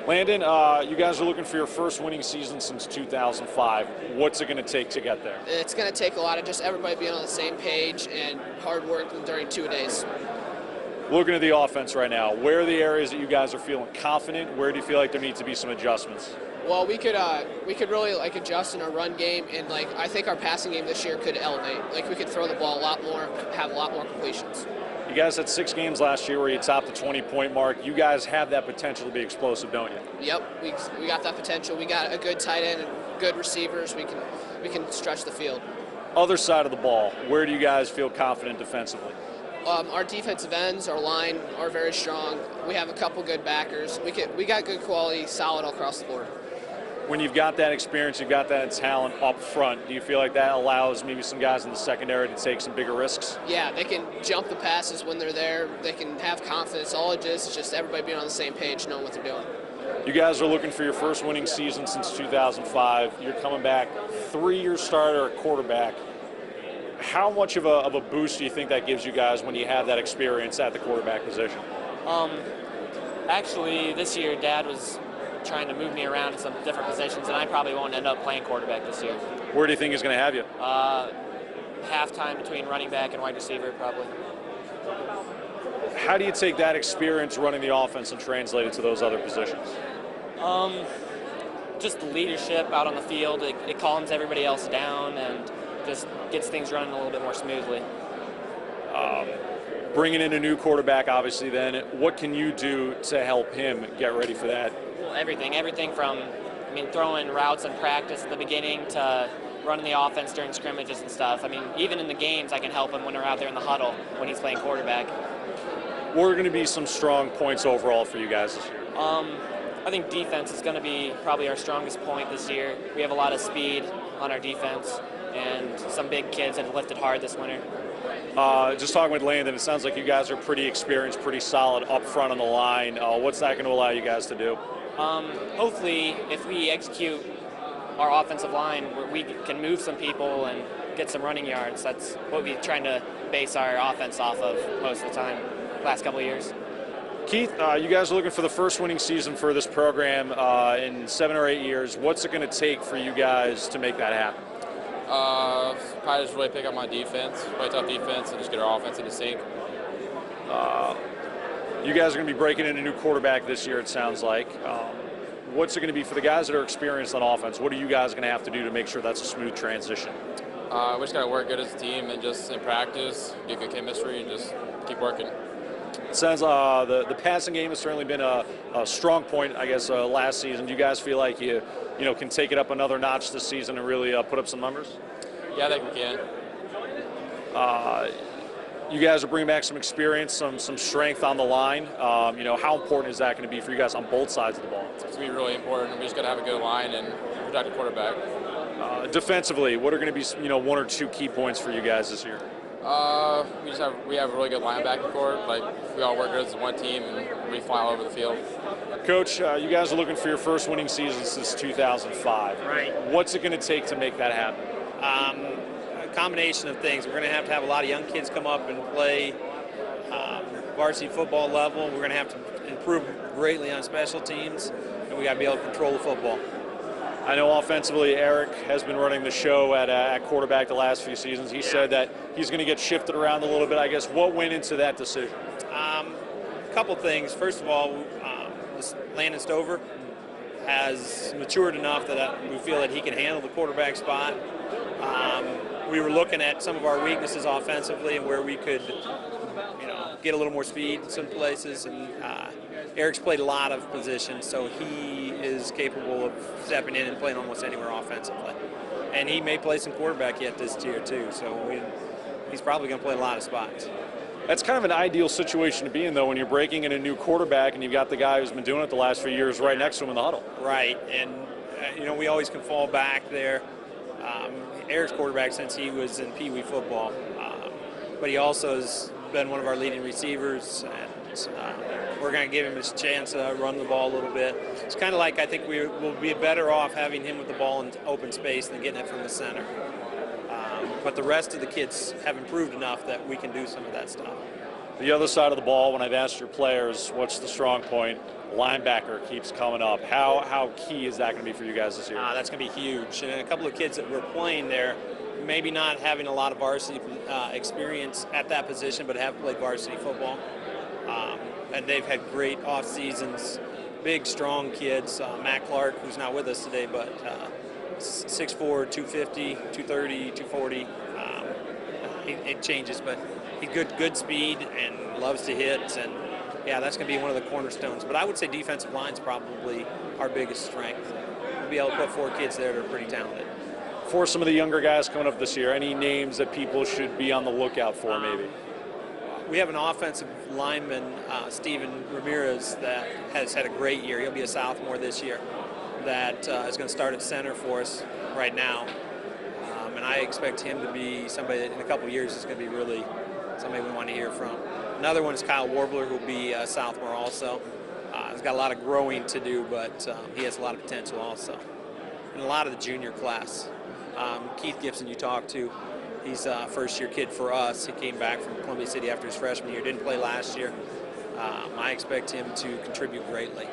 Landon, you guys are looking for your first winning season since 2005. What's it going to take to get there? It's going to take a lot of just everybody being on the same page and hard work during 2 days. Looking at the offense right now, where are the areas that you guys are feeling confident? Where do you feel like there need to be some adjustments? Well, we could really adjust in our run game, and I think our passing game this year could elevate. We could throw the ball a lot more, have a lot more completions. You guys had 6 games last year where you topped the 20-point mark. You guys have that potential to be explosive, don't you? Yep, we got that potential. We got a good tight end and good receivers. We can stretch the field. Other side of the ball, where do you guys feel confident defensively? Our defensive ends, our line are very strong. We have a couple good backers. We got good quality, solid all across the board. When you've got that experience, you've got that talent up front, do you feel like that allows maybe some guys in the secondary to take some bigger risks? Yeah, they can jump the passes when they're there. They can have confidence. All it is just everybody being on the same page, knowing what they're doing. You guys are looking for your first winning season since 2005. You're coming back, 3-year starter at quarterback. How much of a boost do you think that gives you guys when you have that experience at the quarterback position? Actually, this year, Dad was trying to move me around in some different positions, and I probably won't end up playing quarterback this year. Where do you think he's going to have you? Halftime between running back and wide receiver, probably. How do you take that experience running the offense and translate it to those other positions? Just the leadership out on the field. It calms everybody else down and just gets things running a little bit more smoothly. Bringing in a new quarterback, obviously, then, what can you do to help him get ready for that? Well, everything from, throwing routes in practice at the beginning to running the offense during scrimmages and stuff. Even in the games, I can help him when we're out there in the huddle when he's playing quarterback. What are going to be some strong points overall for you guys this year? I think defense is going to be probably our strongest point this year. We have a lot of speed on our defense, and some big kids have lifted hard this winter. Just talking with Landon, it sounds like you guys are pretty experienced, pretty solid up front on the line. What's that going to allow you guys to do? Hopefully, if we execute our offensive line, we can move some people and get some running yards. That's what we're trying to base our offense off of most of the time, last couple of years. Keith, you guys are looking for the first winning season for this program in 7 or 8 years. What's it going to take for you guys to make that happen? Probably just really pick up my defense, play tough defense, and just get our offense into sync. You guys are going to be breaking in a new quarterback this year, it sounds like. What's it going to be for the guys that are experienced on offense? What are you guys going to have to do to make sure that's a smooth transition? We just got to work good as a team and just in practice, get good chemistry, and just keep working. It sounds the passing game has certainly been a strong point, I guess, last season. Do you guys feel like you can take it up another notch this season and really put up some numbers? Yeah, I think we can. You guys are bringing back some experience, some strength on the line. How important is that going to be for you guys on both sides of the ball? It's going to be really important. We just got to have a good line and protect the quarterback. Defensively, what are going to be 1 or 2 key points for you guys this year? We have a really good linebacking core. We all work good as one team and we fly all over the field. Coach, you guys are looking for your first winning season since 2005. Right. What's it going to take to make that happen? A combination of things. We're going to have a lot of young kids come up and play varsity football level. We're going to have to improve greatly on special teams, and we got to be able to control the football. I know offensively Eric has been running the show at quarterback the last few seasons. He said that he's going to get shifted around a little bit. I guess what went into that decision? A couple things. First of all, Landon Stover has matured enough that we feel that he can handle the quarterback spot. We were looking at some of our weaknesses offensively and where we could, get a little more speed in some places. And Eric's played a lot of positions, so he is capable of stepping in and playing almost anywhere offensively. And he may play some quarterback yet this year too, so he's probably going to play a lot of spots. That's kind of an ideal situation to be in, though, when you're breaking in a new quarterback and you've got the guy who's been doing it the last few years right next to him in the huddle. Right, and we always can fall back there. Eric's quarterback since he was in Pee Wee football, but he also has been one of our leading receivers, and we're going to give him a chance to run the ball a little bit. It's kind of like I think we will be better off having him with the ball in open space than getting it from the center. But the rest of the kids have improved enough that we can do some of that stuff. The other side of the ball, when I've asked your players what's the strong point, linebacker keeps coming up. How key is that going to be for you guys this year? That's going to be huge. And a couple of kids that were playing there, maybe not having a lot of varsity experience at that position, but have played varsity football. And they've had great off seasons. Big, strong kids. Matt Clark, who's not with us today, but 6'4", 250, 230, 240. It changes, but he's good speed and loves to hit. And yeah, that's going to be one of the cornerstones. But I would say defensive line's probably our biggest strength. We'll be able to put 4 kids there that are pretty talented. For some of the younger guys coming up this year, any names that people should be on the lookout for maybe? We have an offensive lineman, Steven Ramirez, that has had a great year. He'll be a sophomore this year. That is going to start at center for us right now. And I expect him to be somebody that in a couple of years is going to be really somebody we want to hear from. Another one is Kyle Warbler, who will be a sophomore also. He's got a lot of growing to do, but he has a lot of potential also. And a lot of the junior class. Keith Gibson you talked to, he's a first-year kid for us. He came back from Columbia City after his freshman year, didn't play last year. I expect him to contribute greatly.